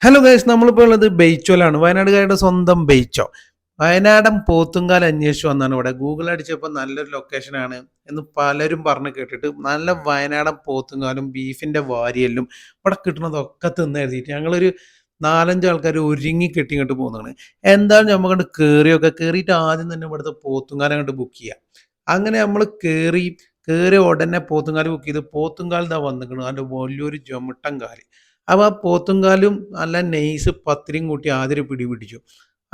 Hello guys, നമ്മളിപ്പോൾ ഉള്ളത് ബെയ്ച്ചോലാണ്. വയനാടുകാരുടെ സ്വന്തം ബെയ്ച്ചോ. വയനാടൻ പോത്തുങ്കാൽ അന്വേഷിച്ചു വന്നാണ് ഇവിടെ. ഗൂഗിൾ അടിച്ചപ്പോൾ നല്ലൊരു ലൊക്കേഷനാണ് എന്ന് പലരും പറഞ്ഞ് കേട്ടിട്ട് നല്ല വയനാടൻ പോത്തുങ്കാലും ബീഫിൻ്റെ വാരിയെല്ലും ഇവിടെ കിട്ടുന്നതൊക്കെ തിന്ന് എഴുതിയിട്ട് ഞങ്ങളൊരു നാലഞ്ച് ആൾക്കാർ ഒരുങ്ങി കെട്ടി ഇങ്ങോട്ട് പോകുന്നതാണ്. എന്തായാലും നമ്മൾ കണ്ട് കയറിയിട്ട് ആദ്യം തന്നെ ഇവിടുത്തെ പോത്തുങ്കാലം അങ്ങോട്ട് ബുക്ക് ചെയ്യാം. അങ്ങനെ നമ്മൾ കയറി ഉടനെ പോത്തുങ്കാൽ ബുക്ക് ചെയ്ത് പോത്തുങ്കാൽ ഇതാ വന്നിരിക്കണം. അതിൻ്റെ വലിയൊരു ജൊമിട്ടൻ കാല്. അപ്പോൾ ആ പോത്തുംകാലും നല്ല നെയ്സ് പത്തിരിയും കൂട്ടി ആദ്യം ഒരു പിടി പിടിച്ചു.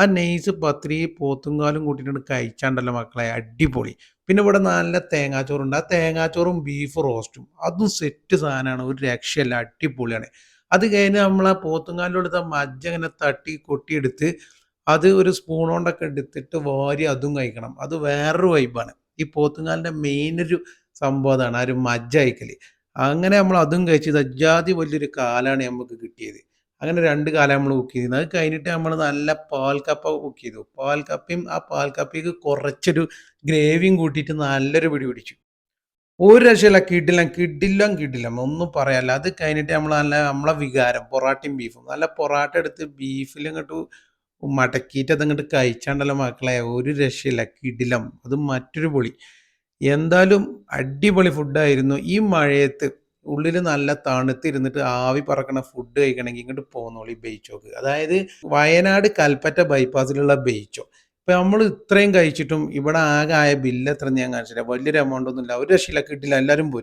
ആ നെയ്സ് പത്തിരി പോത്തുംകാലും കൂട്ടിയിട്ട് കഴിച്ചാണ്ടല്ലോ മക്കളെ, അടിപൊളി. പിന്നെ ഇവിടെ നല്ല തേങ്ങാച്ചോറുണ്ട്. ആ തേങ്ങാച്ചോറും ബീഫ് റോസ്റ്റും അതും സെറ്റ് സാധനമാണ്, ഒരു രക്ഷയല്ല, അടിപൊളിയാണ്. അത് കഴിഞ്ഞ് നമ്മൾ ആ പോത്തുംകാലിൻ്റെ അടുത്ത് ആ മജ്ജ ഇങ്ങനെ തട്ടി കൊട്ടിയെടുത്ത് അത് ഒരു സ്പൂൺ കൊണ്ടൊക്കെ എടുത്തിട്ട് വാരി അതും കഴിക്കണം. അത് വേറൊരു വൈബാണ്. ഈ പോത്തുംകാലിൻ്റെ മെയിൻ ഒരു സംഭവം അതാണ്, ആ ഒരു മജ്ജ കഴിക്കൽ. അങ്ങനെ നമ്മൾ അതും കഴിച്ചത് അജ്ജാതി വലിയൊരു കാലാണ് നമുക്ക് കിട്ടിയത്. അങ്ങനെ 2 കാലം നമ്മൾ ബുക്ക് ചെയ്തിരുന്നു. അത് കഴിഞ്ഞിട്ട് നമ്മൾ നല്ല പാൽ കപ്പ ബുക്ക് ചെയ്തു. പാൽ കപ്പയും ആ പാൽ കപ്പയ്ക്ക് കുറച്ചൊരു ഗ്രേവിയും കൂട്ടിയിട്ട് നല്ലൊരു പിടി പിടിച്ചു. ഒരു രക്ഷയില്ല, കിടിലം ഒന്നും പറയാനില്ല. അത് കഴിഞ്ഞിട്ട് നമ്മൾ നല്ല നമ്മളെ വികാരം പൊറാട്ടയും ബീഫും നല്ല പൊറാട്ട എടുത്ത് ബീഫിൽ ഇങ്ങോട്ട് മടക്കിയിട്ട് അതങ്ങോട്ട് കഴിച്ചാണ്ടല്ലോ മക്കളെ, ഒരു രക്ഷയില്ല, കിടിലം. അത് മറ്റൊരു പൊളി. എന്തായാലും അടിപൊളി ഫുഡായിരുന്നു. ഈ മഴയത്ത് ഉള്ളിൽ നല്ല തണുത്തിരുന്നിട്ട് ആവി പറക്കണ ഫുഡ് കഴിക്കണമെങ്കിൽ ഇങ്ങോട്ട് പോന്നോളൂ ഈ ബെയ്ച്ചോക്ക്. അതായത് വയനാട് കൽപ്പറ്റ ബൈപ്പാസിലുള്ള ബെയ്ച്ചോ. ഇപ്പൊ നമ്മൾ ഇത്രയും കഴിച്ചിട്ടും ഇവിടെ ആകെ ആയ ബില്ല് എത്ര ഞാൻ കാണിച്ചില്ല. വലിയൊരു എമൗണ്ട് ഒന്നും ഇല്ല, ഒരു രക്ഷയില്ല, കിട്ടില്ല, എല്ലാവരും പോയി.